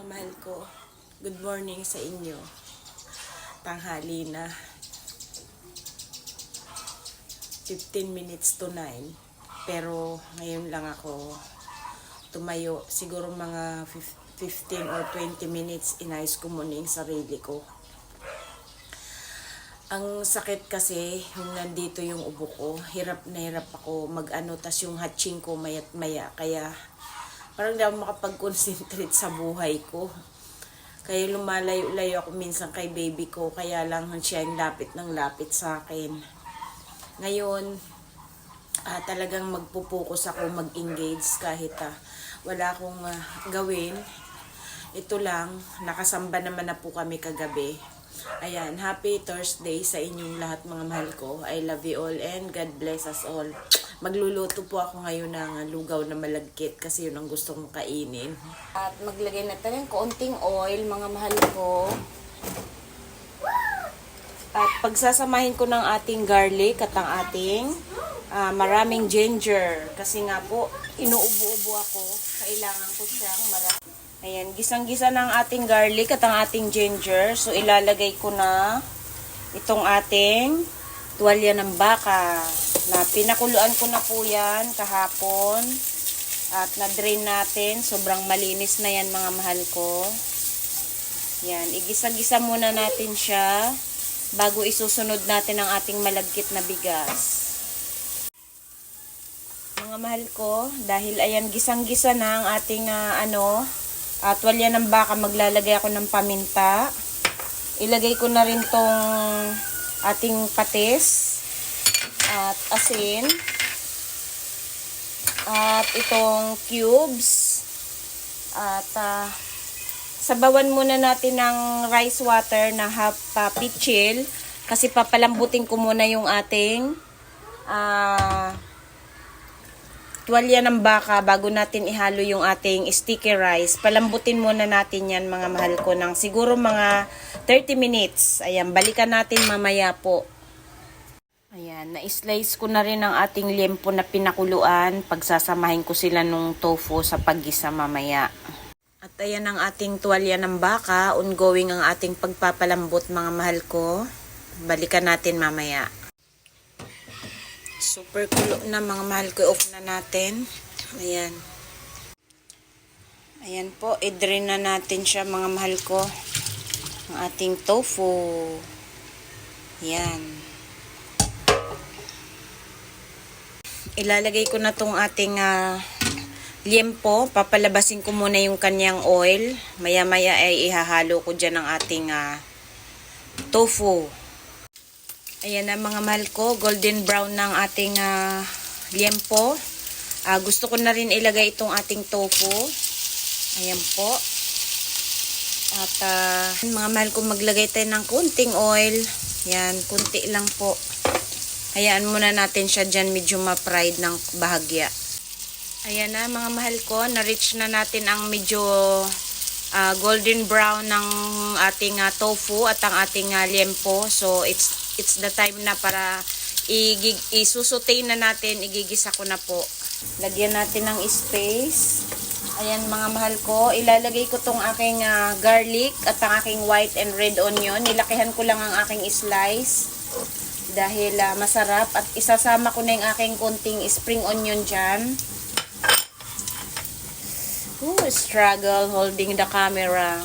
mahal ko, good morning sa inyo. Tanghali na. 15 minutes to 9. Pero ngayon lang ako tumayo. Siguro mga 15 or 20 minutes inayos ko muna yung sarili ko. Ang sakit kasi, yung nandito yung ubo ko, hirap na hirap ako mag-ano, tas yung hatching ko mayat maya. Kaya parang hindi ako makapag-concentrate sa buhay ko. Kaya lumalayo-layo ako minsan kay baby ko, kaya lang siya yung lapit ng lapit sa akin. Ngayon, talagang magpupokus ako, mag-engage kahit wala akong gawin. Ito lang, nakasamba naman na po kami kagabi. Ayan, happy Thursday sa inyong lahat mga mahal ko. I love you all and God bless us all. Magluluto po ako ngayon ng lugaw na malagkit kasi yun ang gusto kong kainin. At maglagay na tayo ng kaunting oil mga mahal ko. At pagsasamahin ko ng ating garlic at ang ating maraming ginger. Kasi nga po, inuubo-ubo ako. Kailangan ko siyang marami. Ayan, gisang-gisa ng ating garlic at ang ating ginger. So, ilalagay ko na itong ating tuwalya ng baka. Na pinakuluan ko na po yan kahapon. At na-drain natin. Sobrang malinis na yan mga mahal ko. Yan, igisa-gisa muna natin siya bago isusunod natin ang ating malagkit na bigas. Mga mahal ko, dahil ayan, gisang-gisa na ang ating tuwalya ng baka, maglalagay ako ng paminta. Ilagay ko na rin tong ating patis at asin at itong cubes at sabawan muna natin ng rice water na half pitchil kasi papalambutin ko muna yung ating tuwalya ng baka bago natin ihalo yung ating sticky rice. Palambutin muna natin yan mga mahal ko ng siguro mga 30 minutes. Ayan, balikan natin mamaya po. Ayan, na-slice ko na rin ang ating liempo na pinakuluan. Pagsasamahin ko sila nung tofu sa paggisa mamaya. At ayan ang ating tuwalya ng baka. Ongoing ang ating pagpapalambot mga mahal ko. Balikan natin mamaya. Super kulo na mga mahal ko. Off na natin. Ayan. Ayan po. I-drain na natin siya mga mahal ko. Ang ating tofu. Ayan. Ilalagay ko na tong ating liempo. Papalabasin ko muna yung kanyang oil. Maya-maya ay ihahalo ko dyan ang ating tofu. Ayan na mga mahal ko, golden brown ng ating liempo. Gusto ko na rin ilagay itong ating tofu. Ayan po. At mga mahal ko, maglagay tayo ng kunting oil. Yan, kunti lang po. Hayaan muna natin siya dyan medyo ma-fried ng bahagya. Ayan na mga mahal ko, na-reach na natin ang medyo golden brown ng ating tofu at ang ating liempo. So, it's the time na para isusutay na natin, igigisa ko na po. Lagyan natin ng space. Ayan mga mahal ko, ilalagay ko tong aking garlic at ang aking white and red onion. Nilakihan ko lang ang aking slice dahil masarap at isasama ko na yung aking konting spring onion dyan. Struggle holding the camera.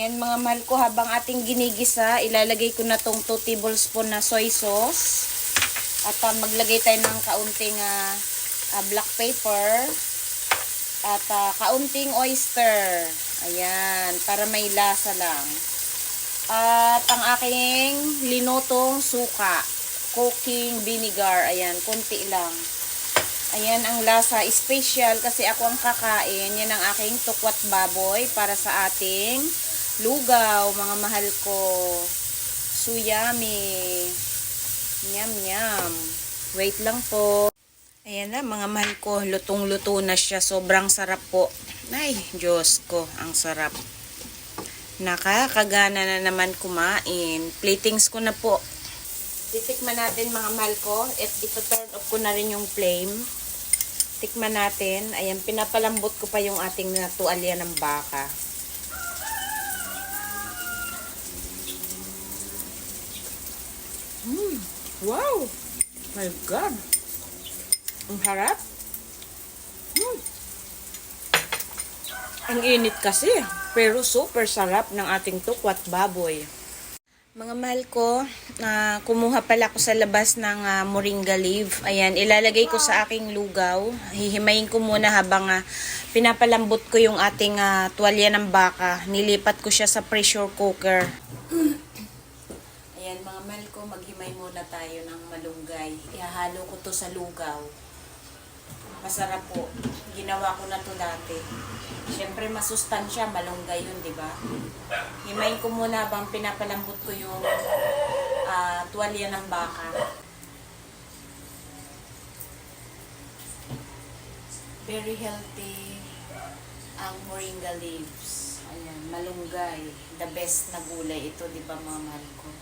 Ayan mga mahal ko, habang ating ginigisa, ilalagay ko na tong 2 tablespoon na soy sauce. At maglagay tayo ng kaunting black pepper. At kaunting oyster. Ayan, para may lasa lang. At ang aking linotong suka. Cooking vinegar. Ayan, konti lang. Ayan ang lasa. Special kasi ako ang kakain. Yan ang aking tukwat baboy para sa ating lugaw, mga mahal ko. So yummy. Nyam nyam. Wait lang po. Ayan na mga mahal ko. Lutong-luto na siya. Sobrang sarap po. Ay, Diyos ko. Ang sarap. Nakakagana na naman kumain. Platings ko na po. Titikman natin mga mahal ko. At ito turn off ko na rin yung flame. Tikman natin. Ayan, pinapalambot ko pa yung ating tuwalya ng baka. Wow! My God! Ang harap. Ang init kasi. Pero super sarap ng ating tukwat baboy. Mga mahal ko, kumuha pala ako sa labas ng moringa leaf. Ayan, ilalagay ko sa aking lugaw. Hihimayin ko muna habang pinapalambot ko yung ating tuwalya ng baka. Nilipat ko siya sa pressure cooker. Ayan mga mahal ko, maghimay muna tayo ng malunggay. Ihahalo ko to sa lugaw. Masarap po. Ginawa ko na to dati. Siyempre masustansya, malunggay yun, di ba? Himayin ko muna habang pinapalambot ko yung tuwalya ng baka. Very healthy ang moringa leaves. Ayan, malunggay. The best na gulay ito, di ba mga mahal ko?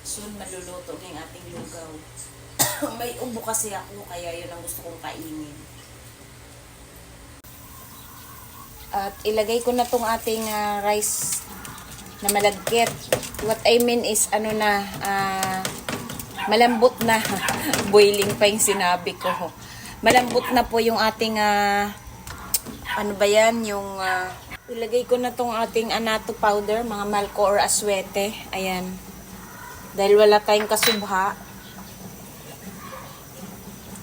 Soon maluluto na yung ating lugaw. May ubo kasi ako, kaya yun ang gusto kong kainin. At ilagay ko na tong ating rice na malagkit. What I mean is, malambot na. Boiling pa yung sinabi ko. Malambot na po yung ating, ilagay ko na tong ating anato powder, mga malko or aswete. Ayan. Dahil wala tayong kasubha,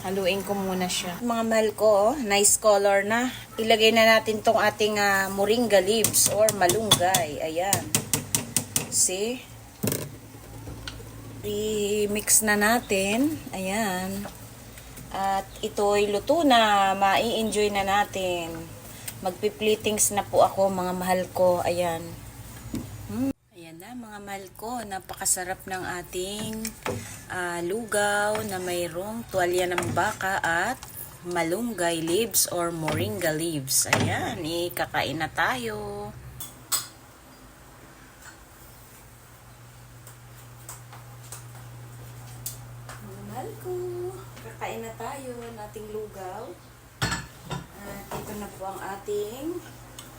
haluin ko muna siya. Mga mahal ko, nice color na. Ilagay na natin tong ating moringa leaves or malunggay. Ayan. See? I-mix na natin. Ayan. At ito'y luto na. Mai-enjoy na natin. Magpi-platings na po ako, mga mahal ko. Ayan. Ayan na mga mahal ko, napakasarap ng ating lugaw na mayroong tuwalya ng baka at malunggay leaves or moringa leaves. Ayan, kakain na tayo. Mga mahal ko, kakain na tayo ng ating lugaw. At ito na po ang ating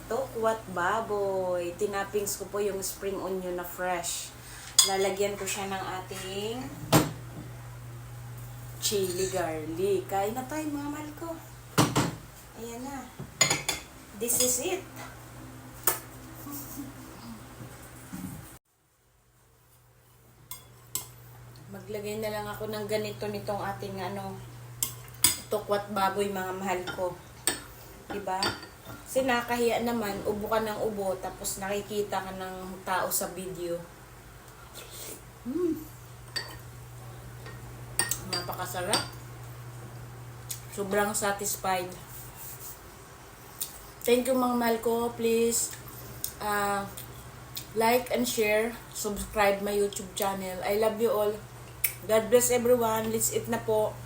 tokwat baboy. Tinapings ko po yung spring onion na fresh. Lalagyan ko siya ng ating chili garlic. Kain na tayo mga mahal ko. Ayan na. This is it. Maglagay na lang ako ng ganito nitong ating tokwat baboy mga mahal ko. Diba? Kasi nakahiya naman, ubo ka ng ubo, tapos nakikita ka ng tao sa video. Napakasarap. Sobrang satisfied. Thank you mga mahal ko. Please, like and share. Subscribe my YouTube channel. I love you all. God bless everyone. Let's eat na po.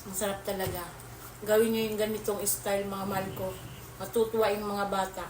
Ang sarap talaga. Gawin nyo yung ganitong style mga mahal ko. Matutuwa yung mga bata.